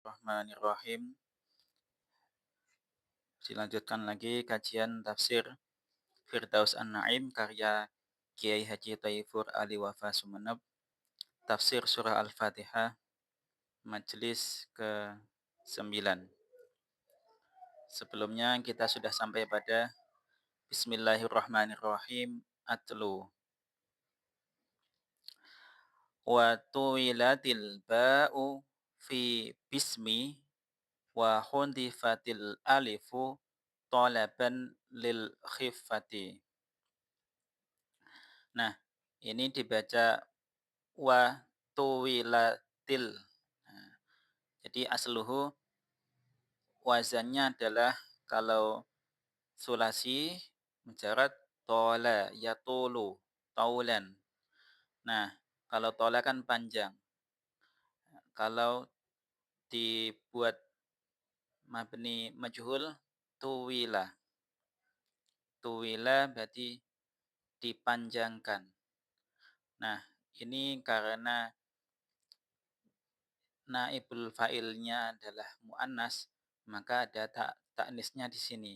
Bismillahirrahmanirrahim. Dilanjutkan lagi kajian tafsir Firdaus An-Naim karya Kiai Haji Thaifur Ali Wafa Sumeneb. Tafsir surah Al-Fatihah majelis ke-9. Sebelumnya kita sudah sampai pada Bismillahirrahmanirrahim atlu. Wa tuwilatil ba'u fi bismi wa hundifatil alifu talaban lil khiffati. Nah, ini dibaca wa tuwilatil. Nah, jadi asluhu wazannya adalah kalau sulasi mujarad tola yatulu taulan. Nah, kalau tola kan panjang. Kalau dibuat mabni majhul tuwila. Tuwila berarti dipanjangkan. Nah, ini karena naibul fa'ilnya adalah muannas, maka ada ta'nisnya di sini.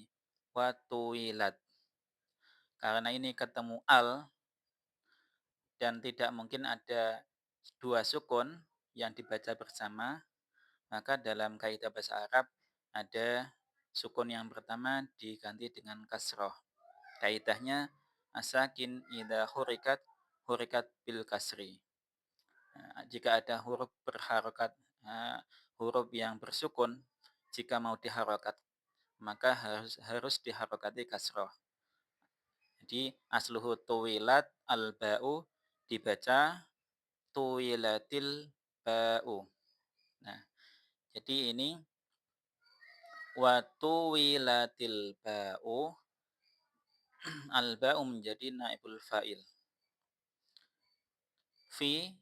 Wa tuwilat. Karena ini ketemu al dan tidak mungkin ada dua sukun yang dibaca bersama, maka dalam kaidah bahasa Arab ada sukun yang pertama diganti dengan kasroh. Kaidahnya asakin idza hurikat hurikat bil kasri. Nah, jika ada huruf berharokat, huruf yang bersukun, jika mau diharokat, maka harus diharokati kasroh. Jadi asluhu tuwilat al-ba'u dibaca tuwilatil ba'u. Nah, jadi ini wa tuwilatil ba'u al-ba'u menjadi naibul fa'il. Fi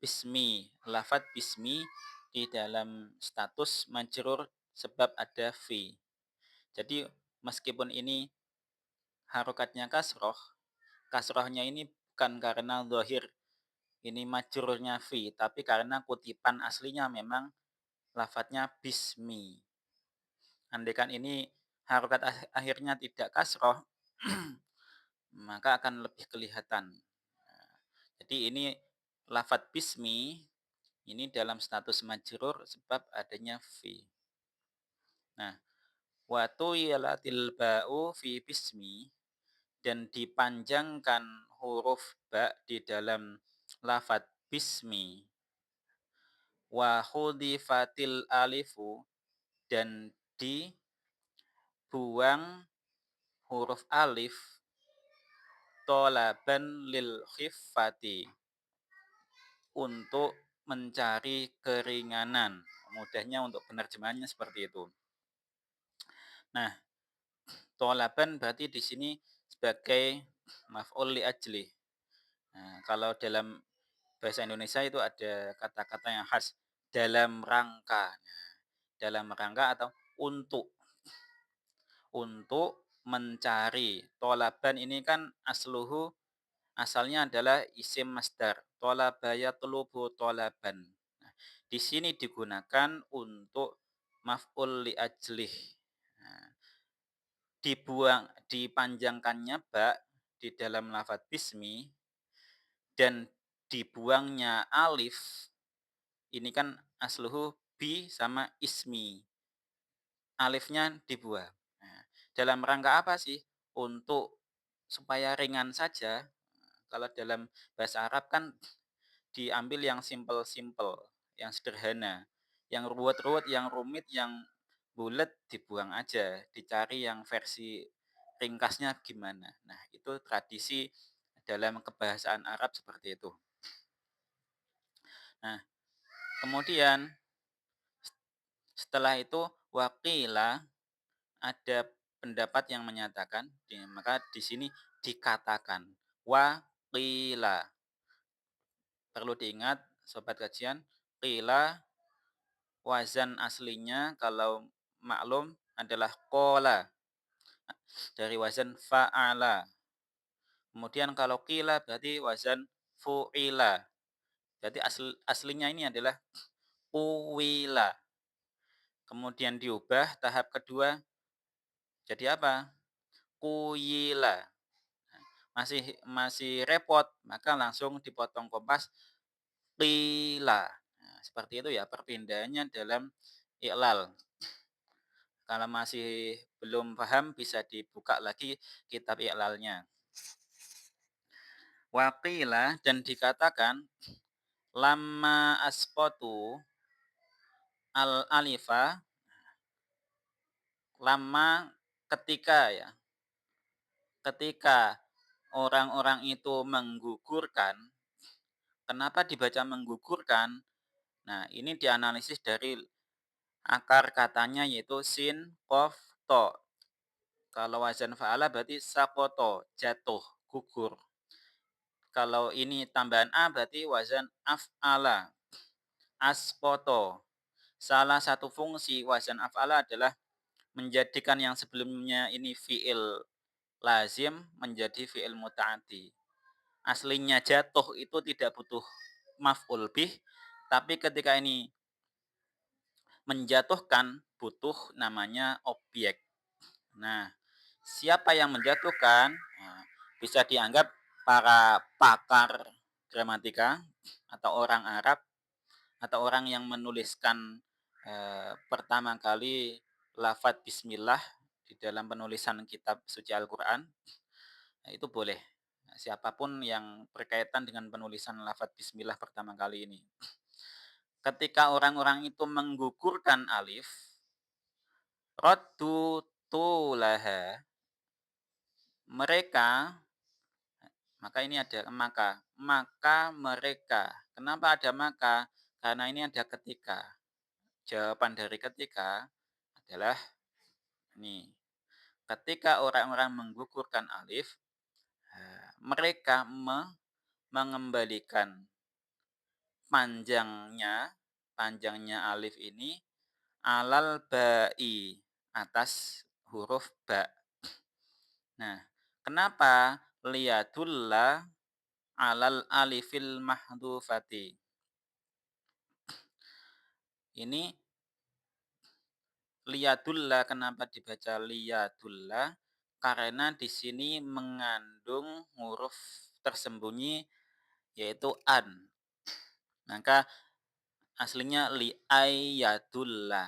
bismi, lafad bismi di dalam status majrur sebab ada fi. Jadi meskipun ini harokatnya kasroh, kasrohnya ini bukan karena zahir ini majrurnya fi, tapi karena kutipan aslinya memang lafadznya bismi. Andaikan ini harokat akhirnya tidak kasroh, maka akan lebih kelihatan. Jadi ini lafadz bismi ini dalam status majrur sebab adanya fi. Nah, wa tuwilatil ba'u fi bismi dan dipanjangkan huruf ba di dalam lafadz bismi. Wa hudifatil alifu dan dibuang huruf alif tolaban lil khiffati untuk mencari keringanan. Mudahnya untuk penerjemahannya seperti itu. Nah, tolaban berarti di sini sebagai maf'ul li ajli. Nah, kalau dalam bahasa Indonesia itu ada kata-kata yang khas dalam rangka. Nah, dalam rangka atau untuk mencari. Tolaban ini kan asalnya adalah isim masdar. Tolaba yatlubu tolaban. Nah, di sini digunakan untuk maf'ul li ajlih. Nah, dipanjangkannya ba di dalam lafadz bismi dan dibuangnya alif. Ini kan asluhu bi sama ismi. Alifnya dibuang. Nah, dalam rangka apa sih? Untuk supaya ringan saja. Kalau dalam bahasa Arab kan diambil yang simple-simple, yang sederhana. Yang ruwet-ruwet, yang rumit, yang bulat dibuang aja. Dicari yang versi ringkasnya gimana. Nah, itu tradisi dalam kebahasaan Arab seperti itu. Nah, kemudian setelah itu waqila ada pendapat yang menyatakan, maka di sini dikatakan waqila. Perlu diingat sobat kajian, qila wazan aslinya kalau maklum adalah qola dari wazan fa'ala. Kemudian kalau qila berarti wazan fu'ila. Jadi aslinya ini adalah uwila. kemudian diubah tahap kedua jadi apa? Kuyila. Masih masih repot, maka langsung dipotong kompas, qila. Nah, seperti itu ya perpindahannya dalam iklal. Kalau masih belum paham bisa dibuka lagi kitab iklalnya. Waqila dan dikatakan lama asqatu al alifa, lama ketika ya. Ketika orang-orang itu menggugurkan, kenapa dibaca menggugurkan? Nah, ini dianalisis dari akar katanya yaitu sin, qaf, to. Kalau wazan fa'ala berarti sakoto, jatuh, gugur. Kalau ini tambahan a berarti wazan af'ala, aspoto. Salah satu fungsi wazan af'ala adalah menjadikan yang sebelumnya ini fi'il lazim menjadi fi'il muta'ati. Aslinya jatuh itu tidak butuh maf'ul bih, tapi ketika ini menjatuhkan butuh namanya objek. Nah, siapa yang menjatuhkan? Nah, bisa dianggap para pakar gramatika atau orang Arab atau orang yang menuliskan pertama kali lafadz bismillah di dalam penulisan kitab suci Al-Qur'an. Nah, itu boleh. Nah, siapapun yang berkaitan dengan penulisan lafadz bismillah pertama kali ini. Ketika orang-orang itu menggugurkan alif, raddu tulaha, mereka, maka ini ada maka mereka. Kenapa ada maka? Karena ini ada ketika. Jawaban dari ketika adalah nih, ketika orang-orang menggugurkan alif, mereka mengembalikan panjangnya alif ini alal ba'i, atas huruf ba. Nah, kenapa liyadulla alal alifil mahdhufati? Ini liyadulla, kenapa dibaca liyadulla? Karena di sini mengandung huruf tersembunyi yaitu an. Maka aslinya liayadulla.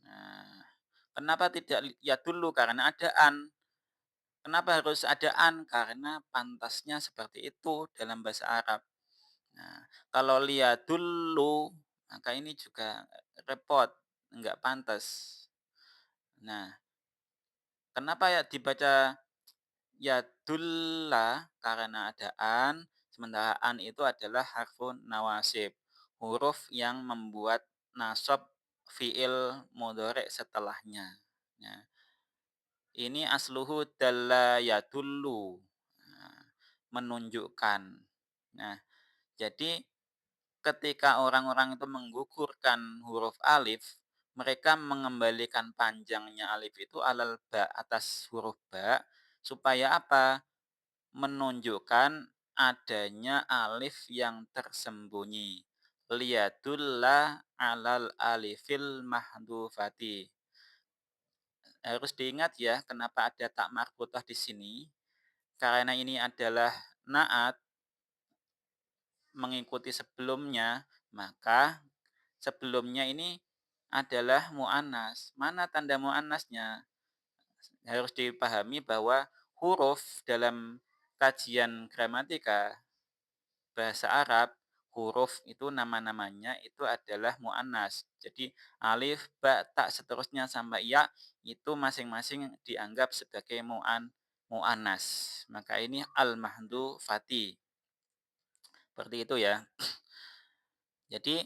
Nah, kenapa tidak yadullu? Karena ada an. Kenapa harus ada an? Karena pantasnya seperti itu dalam bahasa Arab. Nah, kalau liyadullu, maka ini juga repot, enggak pantas. Nah, kenapa ya dibaca yadulla? Karena ada an, sementara an itu adalah harfun nawasib, huruf yang membuat nasab fiil mudhari setelahnya. Nah, ini asluhu dalla yadullu, nah, menunjukkan. Nah, jadi ketika orang-orang itu menggugurkan huruf alif, mereka mengembalikan panjangnya alif itu alal ba, atas huruf ba, supaya apa? Menunjukkan adanya alif yang tersembunyi. Liyadulla alal alifil mahdufati. Harus diingat ya, kenapa ada tak marbutah di sini? Karena ini adalah naat mengikuti sebelumnya, maka sebelumnya ini adalah mu'annas. Mana tanda mu'annasnya? Harus dipahami bahwa huruf dalam kajian gramatika bahasa Arab, huruf itu nama-namanya itu adalah mu'annas. Jadi alif, ba, ta, seterusnya sampai ya itu masing-masing dianggap sebagai mu'annas. Maka ini al-mahdu fati. Seperti itu ya. Jadi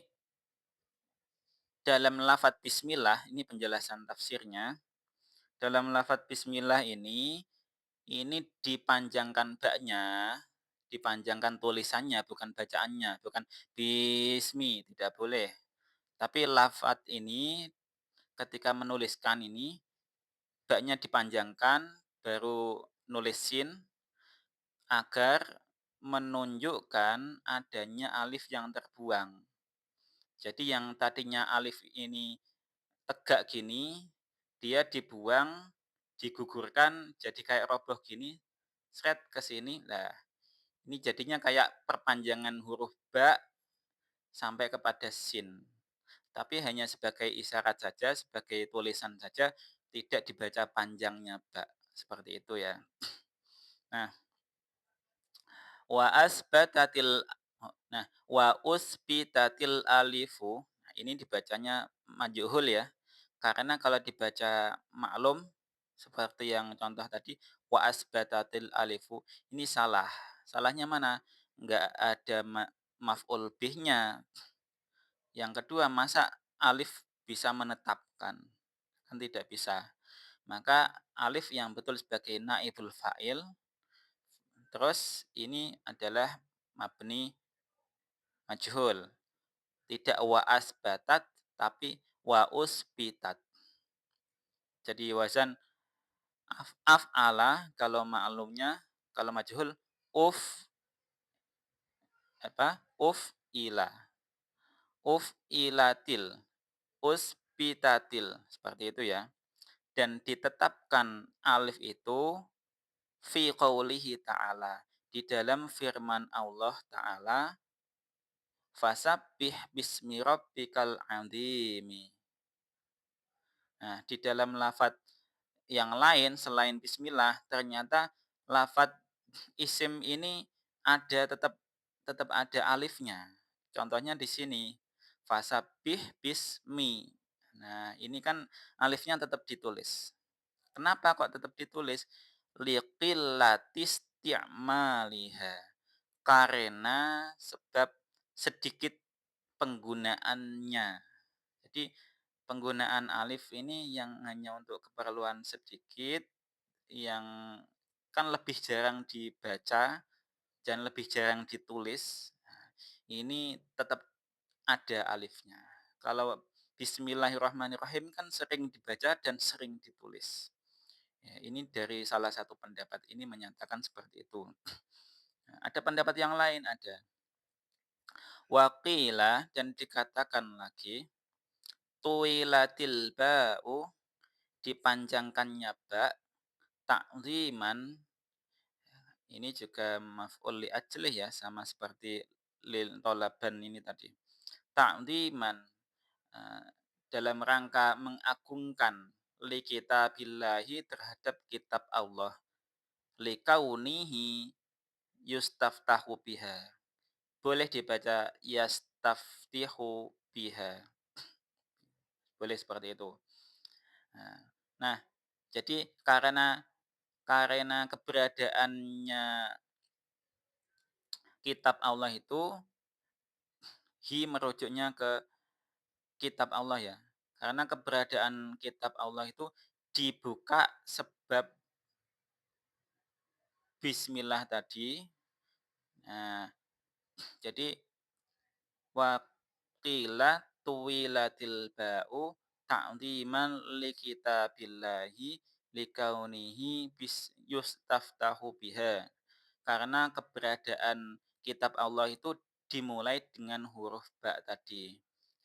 dalam lafadz bismillah, ini penjelasan tafsirnya. Dalam lafadz bismillah ini dipanjangkan baknya, dipanjangkan tulisannya, bukan bacaannya, bukan bismi, tidak boleh. Tapi lafadz ini ketika menuliskan ini, baknya dipanjangkan, baru nulis sin, agar menunjukkan adanya alif yang terbuang. Jadi yang tadinya alif ini tegak gini, dia dibuang, digugurkan jadi kayak roboh gini, sret ke sini. Lah, ini jadinya kayak perpanjangan huruf ba sampai kepada sin. Tapi hanya sebagai isyarat saja, sebagai tulisan saja, tidak dibaca panjangnya ba. Seperti itu ya. Nah, wa asbatatil wa usbitatil alifu. Nah, ini dibacanya majhul ya. Karena kalau dibaca maklum seperti yang contoh tadi wa asbatatil alifu ini salah. Salahnya mana? Enggak ada maf'ul bihnya. Yang kedua, masa alif bisa menetapkan? Kan tidak bisa. Maka alif yang betul sebagai naibul fa'il. Terus ini adalah mabni majhul. Tidak wa asbatat tapi wa usbitat. Jadi wazan af'ala kalau ma'lumnya, kalau majhul uf uf ila, uf ilatil, usbitatil, seperti itu ya. Dan ditetapkan alif itu fi qaulihi ta'ala, di dalam firman Allah Ta'ala, fasabbih bismi rabbikal azimi. Nah, di dalam lafadz yang lain selain bismillah, ternyata lafadz isim ini ada tetap ada alifnya. Contohnya di sini, fasabbih bismi. Nah, ini kan alifnya tetap ditulis. Kenapa kok tetap ditulis? Liqillatis ti'maliha. Karena sebab sedikit penggunaannya. Jadi penggunaan alif ini yang hanya untuk keperluan sedikit, yang kan lebih jarang dibaca dan lebih jarang ditulis. Nah, ini tetap ada alifnya. Kalau Bismillahirrahmanirrahim kan sering dibaca dan sering ditulis. Ya, ini dari salah satu pendapat ini menyatakan seperti itu. Nah, ada pendapat yang lain ada. Waqila dan dikatakan lagi tuilatil ba'u dipanjangkannya ba ta'ziman ini juga maf'ul li ajlih ya sama seperti lil tolaban ini tadi. Ta'ziman dalam rangka mengagungkan li kitabillahi terhadap kitab Allah. Li kaunihi yustaftahu biha. Boleh dibaca yastaftihu biha. Boleh seperti itu. Nah, nah, jadi karena keberadaannya kitab Allah itu merujuknya ke kitab Allah ya. Karena keberadaan kitab Allah itu dibuka sebab bismillah tadi. Nah, jadi wa qila tuwilatil ba'u ta'ziman li kitabillahi likaunihi bis yustaftahu biha. Karena keberadaan kitab Allah itu dimulai dengan huruf ba tadi.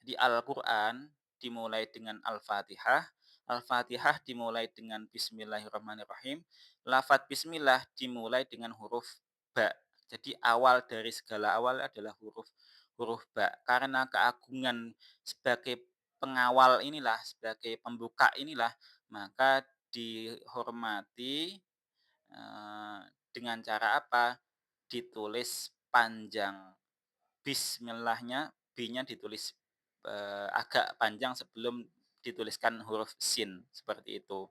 Jadi Al-Qur'an dimulai dengan Al-Fatihah, Al-Fatihah dimulai dengan Bismillahirrahmanirrahim, lafadz bismillah dimulai dengan huruf ba. Jadi awal dari segala awal adalah huruf huruf ba. Karena keagungan sebagai pengawal inilah, sebagai pembuka inilah, maka dihormati dengan cara apa? Ditulis panjang. Bismillahnya, B-nya ditulis agak panjang sebelum dituliskan huruf sin. Seperti itu.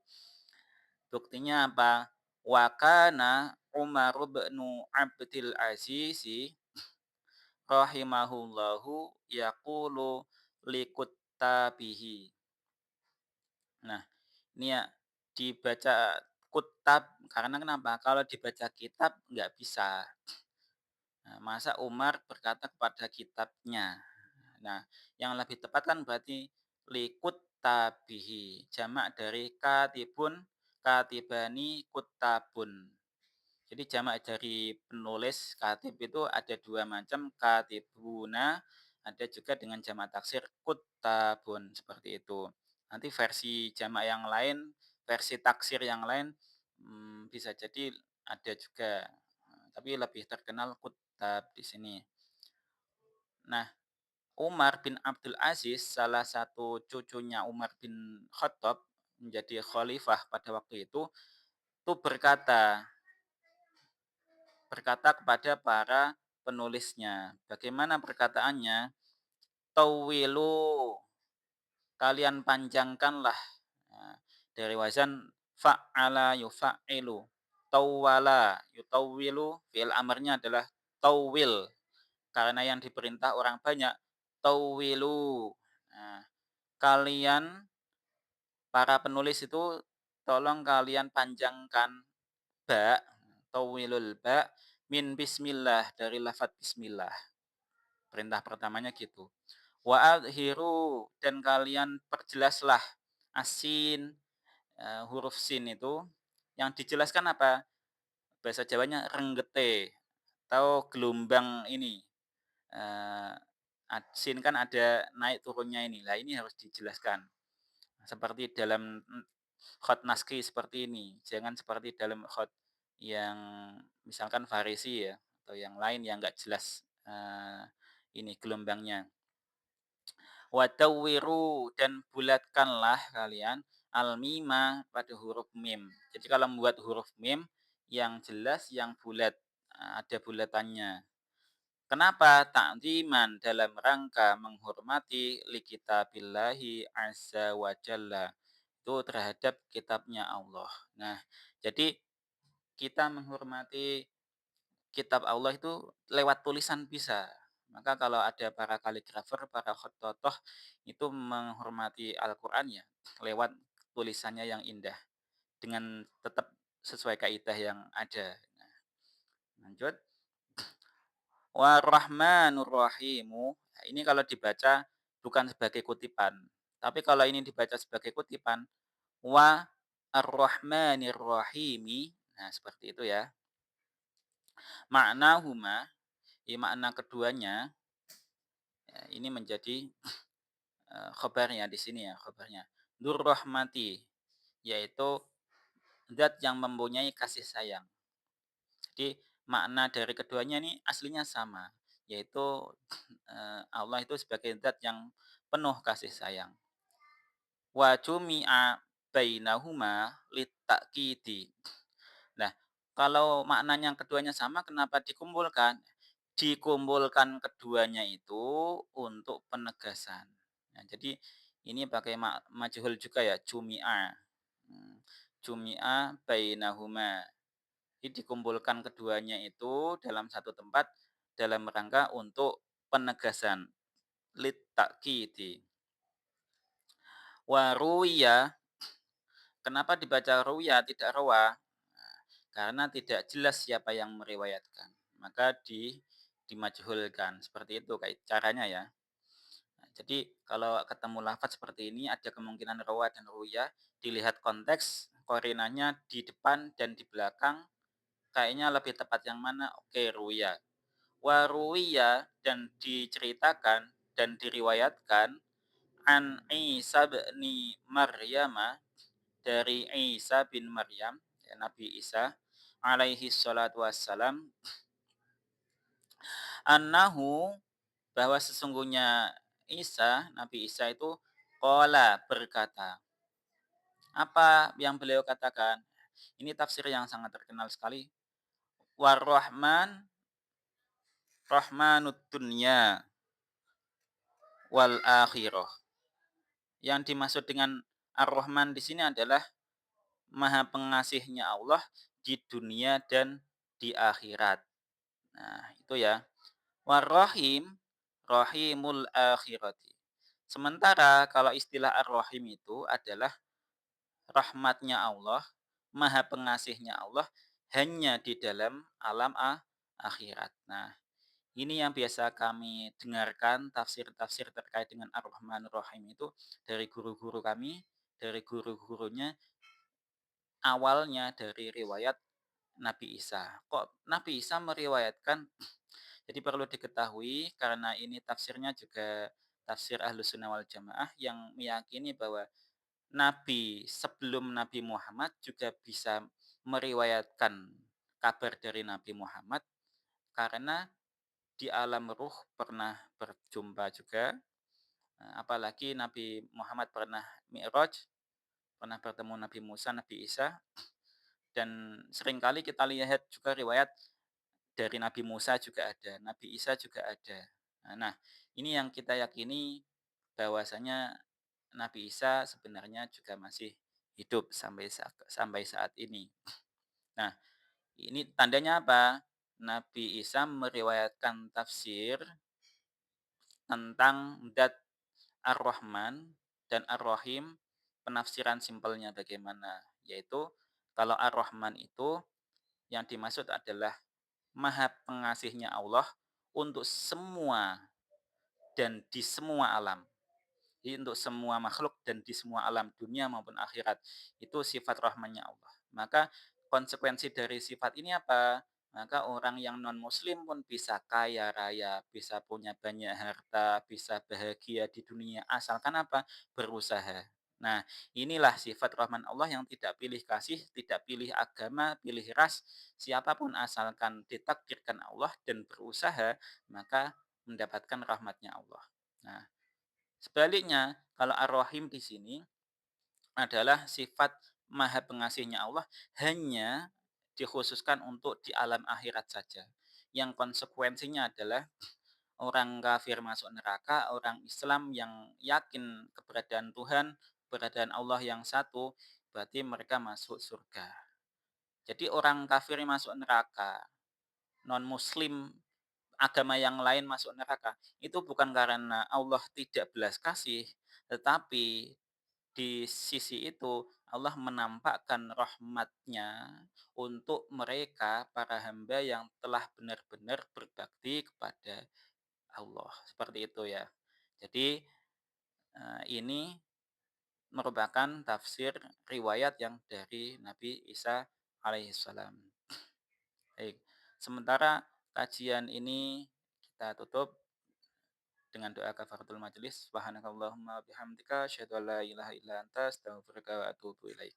Buktinya apa? Wakana Umar bin Abdul Aziz rahimahullahu yaqulu likuttabihi. Nah, ini ya dibaca kutab karena kenapa? Kalau dibaca kitab nggak bisa. Nah, masa Umar berkata kepada kitabnya. Nah, yang lebih tepat kan berarti likut tabihi. Jamak dari katibun, katibani, kutabun. Jadi jamak dari penulis katib itu ada dua macam, katibuna, ada juga dengan jamak taksir kutabun, seperti itu. Nanti versi jamak yang lain, versi taksir yang lain, bisa jadi ada juga, tapi lebih terkenal Kutab di sini. Nah, Umar bin Abdul Aziz, salah satu cucunya Umar bin Khattab, menjadi khalifah pada waktu itu, tuh berkata kepada para penulisnya. Bagaimana perkataannya? Tawilu, kalian panjangkanlah. Nah, dari wazan fa'ala yufa'ilu. Tawwala yutawwilu, fi'il amarnya adalah tawwil. Karena yang diperintah orang banyak, tawwilu. Nah, kalian para penulis itu tolong kalian panjangkan ba, tawwilul ba min bismillah, dari lafadz bismillah. Perintah pertamanya gitu. Wa adhiru, dan kalian perjelaslah asin, huruf sin itu yang dijelaskan apa? Bahasa Jawanya renggete atau gelombang ini. Eh, sin kan ada naik turunnya ini. Lah ini harus dijelaskan. Seperti dalam khot naskhi seperti ini. Jangan seperti dalam khot yang misalkan Farisi ya atau yang lain yang enggak jelas ini gelombangnya. Wadawwiru, dan bulatkanlah kalian al-mima pada huruf mim. Jadi kalau membuat huruf mim yang jelas, yang bulat, ada bulatannya. Kenapa? Ta'ziman, dalam rangka menghormati li kitabillahi azza wa jalla. Itu terhadap kitabnya Allah. Nah, jadi kita menghormati kitab Allah itu lewat tulisan bisa. Maka kalau ada para kaligrafer, para khototoh itu menghormati Al-Quran ya lewat tulisannya yang indah dengan tetap sesuai kaidah yang ada. Nah, lanjut. Warahmanur rahimu. Nah, ini kalau dibaca bukan sebagai kutipan, tapi kalau ini dibaca sebagai kutipan, wa ar-rahmanir rahimi. Nah, seperti itu ya. Makna huma, makna keduanya ya, ini menjadi khobarnya di sini ya, khobarnya. Nur rahmati, yaitu zat yang mempunyai kasih sayang. Jadi makna dari keduanya ini aslinya sama, yaitu Allah itu sebagai zat yang penuh kasih sayang. Wa jumi'a bainahuma litakidi. Nah, kalau maknanya yang keduanya sama, kenapa dikumpulkan? Dikumpulkan keduanya itu untuk penegasan. Nah, jadi ini pakai majhul juga ya, jumi'a. Jumi'a bainahuma. Jadi dikumpulkan keduanya itu dalam satu tempat dalam rangka untuk penegasan. Lit takkidi. Wa ruwiya, kenapa dibaca ruwiya tidak rawa? Nah, karena tidak jelas siapa yang meriwayatkan. Maka dimajhulkan. Seperti itu kayak caranya ya. Nah, jadi kalau ketemu lafaz seperti ini ada kemungkinan rawa dan ruwiya, dilihat konteks, korinanya di depan dan di belakang. Kayaknya lebih tepat yang mana? Oke, ruwiya. Wa ruwiya, dan diceritakan dan diriwayatkan an Isa bin Maryam, dari Isa bin Maryam, ya, Nabi Isa alaihi salatu wassalam, annahu, bahwa sesungguhnya Nabi Isa itu qala, berkata. Apa yang beliau katakan? Ini tafsir yang sangat terkenal sekali. War-Rahman, Rahmanud dunya wal akhirah. Yang dimaksud dengan Ar-Rahman di sini adalah Maha Pengasihnya Allah di dunia dan di akhirat. Nah, itu ya. War-Rahim, Rahimul akhirati. Sementara kalau istilah Ar-Rahim itu adalah rahmatnya Allah, Maha Pengasihnya Allah hanya di dalam alam akhirat. Nah, ini yang biasa kami dengarkan tafsir-tafsir terkait dengan Ar-Rahman Ar-Rahim itu dari guru-guru kami, dari guru-gurunya, awalnya dari riwayat Nabi Isa. Kok Nabi Isa meriwayatkan? Jadi perlu diketahui karena ini tafsirnya juga tafsir Ahlus Sunnah wal Jamaah yang meyakini bahwa nabi sebelum Nabi Muhammad juga bisa meriwayatkan kabar dari Nabi Muhammad karena di alam ruh pernah berjumpa juga, apalagi Nabi Muhammad pernah Mi'raj, pernah bertemu Nabi Musa, Nabi Isa, dan seringkali kita lihat juga riwayat dari Nabi Musa juga ada, Nabi Isa juga ada. Nah, ini yang kita yakini bahwasanya Nabi Isa sebenarnya juga masih hidup sampai saat ini. Nah, ini tandanya apa? Nabi Isa meriwayatkan tafsir tentang Dat Ar-Rahman dan Ar-Rahim, penafsiran simpelnya bagaimana? Yaitu kalau Ar-Rahman itu yang dimaksud adalah Maha Pengasihnya Allah untuk semua dan di semua alam. Jadi untuk semua makhluk dan di semua alam dunia maupun akhirat itu sifat rahmannya Allah. Maka konsekuensi dari sifat ini apa? Maka orang yang non muslim pun bisa kaya raya, bisa punya banyak harta, bisa bahagia di dunia asalkan apa? Berusaha. Nah, inilah sifat rahman Allah yang tidak pilih kasih, tidak pilih agama, pilih ras, siapapun asalkan ditakdirkan Allah dan berusaha, maka mendapatkan rahmatnya Allah. Nah, sebaliknya, kalau Ar-Rahim di sini adalah sifat Maha Pengasihnya Allah hanya dikhususkan untuk di alam akhirat saja. Yang konsekuensinya adalah orang kafir masuk neraka, orang Islam yang yakin keberadaan Tuhan, keberadaan Allah yang satu, berarti mereka masuk surga. Jadi orang kafir yang masuk neraka, non muslim agama yang lain masuk neraka, itu bukan karena Allah tidak belas kasih, tetapi di sisi itu Allah menampakkan rahmatnya untuk mereka para hamba yang telah benar-benar berbakti kepada Allah. Seperti itu ya. Jadi ini merupakan tafsir riwayat yang dari Nabi Isa alaihissalam. Baik. Sementara kajian ini kita tutup dengan doa kafaratul majelis. Subhanakallahumma bihamdika asyhadu an la ilaha illa anta astaghfiruka wa atubu ilaik.